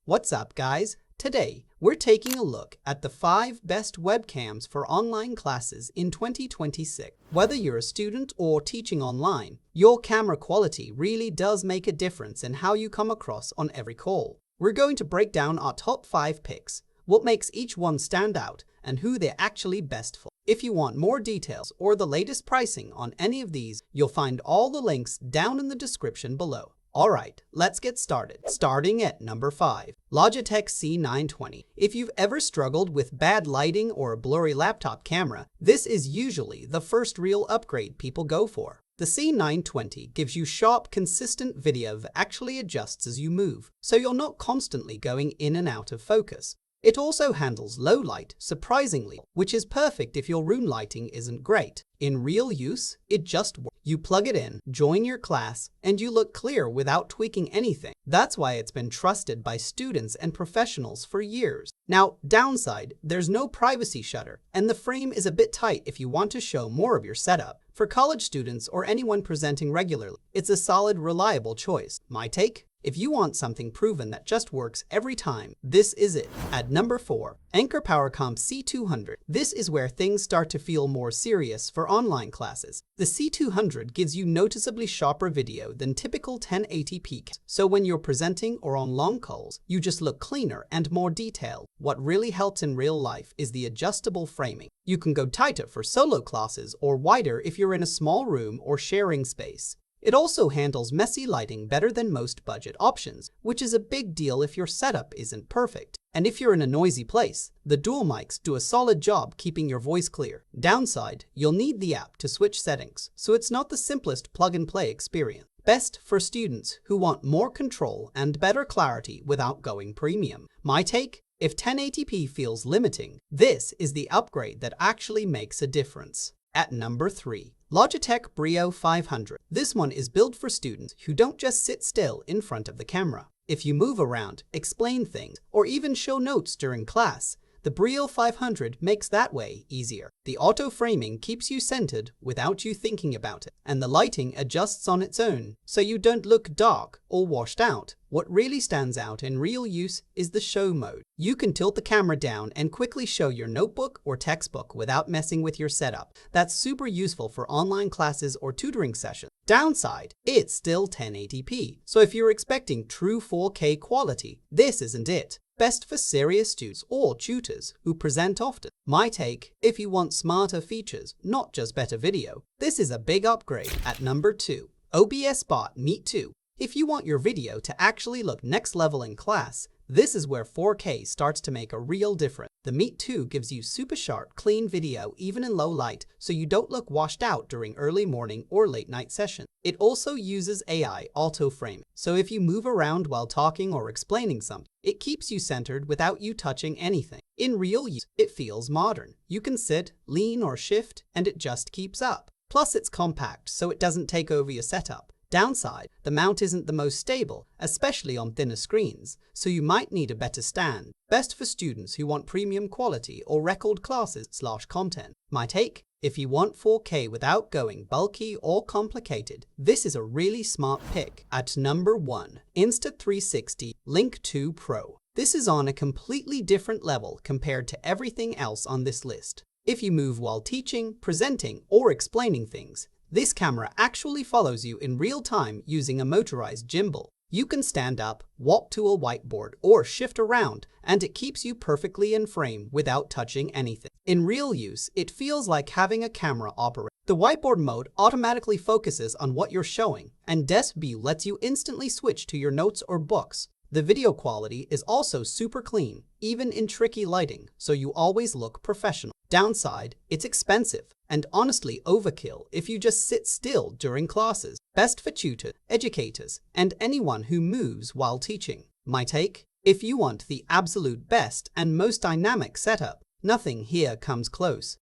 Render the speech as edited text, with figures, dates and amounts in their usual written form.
What's up, guys? Today, we're taking a look at the 5 best webcams for online classes in 2026. Whether you're a student or teaching online, your camera quality really does make a difference in how you come across on every call. We're going to break down our top 5 picks, what makes each one stand out, and who they're actually best for. If you want more details or the latest pricing on any of these, you'll find all the links down in the description below. Alright, let's get started. Starting at number 5, Logitech C920. If you've ever struggled with bad lighting or a blurry laptop camera, this is usually the first real upgrade people go for. The C920 gives you sharp, consistent video that actually adjusts as you move, so you're not constantly going in and out of focus. It also handles low light, surprisingly, which is perfect if your room lighting isn't great. In real use, it just works. You plug it in, join your class, and you look clear without tweaking anything. That's why it's been trusted by students and professionals for years. Now, downside, there's no privacy shutter, and the frame is a bit tight if you want to show more of your setup. For college students or anyone presenting regularly, it's a solid, reliable choice. My take? If you want something proven that just works every time, this is it. At number 4, Anker PowerComp C200. This is where things start to feel more serious for online classes. The C200 gives you noticeably sharper video than typical 1080p, so when you're presenting or on long calls, you just look cleaner and more detailed. What really helps in real life is the adjustable framing. You can go tighter for solo classes or wider if you're in a small room or sharing space. It also handles messy lighting better than most budget options, which is a big deal if your setup isn't perfect. And if you're in a noisy place, the dual mics do a solid job keeping your voice clear. Downside, you'll need the app to switch settings, so it's not the simplest plug-and-play experience. Best for students who want more control and better clarity without going premium. My take? If 1080p feels limiting, this is the upgrade that actually makes a difference. At number 3, Logitech Brio 500. This one is built for students who don't just sit still in front of the camera. If you move around, explain things, or even show notes during class, the Brio 500 makes that way easier. The auto framing keeps you centered without you thinking about it, and the lighting adjusts on its own, so you don't look dark or washed out. What really stands out in real use is the show mode. You can tilt the camera down and quickly show your notebook or textbook without messing with your setup. That's super useful for online classes or tutoring sessions. Downside, it's still 1080p, so if you're expecting true 4K quality, this isn't it. Best for serious students or tutors who present often. My take, if you want smarter features, not just better video, this is a big upgrade. At number 2, OBS Bot Meet 2. If you want your video to actually look next level in class, this is where 4K starts to make a real difference. The Meet 2 gives you super sharp, clean video even in low light, so you don't look washed out during early morning or late night sessions. It also uses AI auto framing, so if you move around while talking or explaining something, it keeps you centered without you touching anything. In real use, it feels modern. You can sit, lean, or shift, and it just keeps up. Plus, it's compact, so it doesn't take over your setup. Downside, the mount isn't the most stable, especially on thinner screens, so you might need a better stand. Best for students who want premium quality or record classes/content. My take? If you want 4K without going bulky or complicated, this is a really smart pick. At number 1, Insta360 Link 2 Pro. This is on a completely different level compared to everything else on this list. If you move while teaching, presenting, or explaining things, this camera actually follows you in real time using a motorized gimbal. You can stand up, walk to a whiteboard, or shift around, and it keeps you perfectly in frame without touching anything. In real use, it feels like having a camera operate. The whiteboard mode automatically focuses on what you're showing, and Desk View lets you instantly switch to your notes or books. The video quality is also super clean, even in tricky lighting, so you always look professional. Downside, it's expensive, and honestly overkill if you just sit still during classes. Best for tutors, educators, and anyone who moves while teaching. My take? If you want the absolute best and most dynamic setup, nothing here comes close.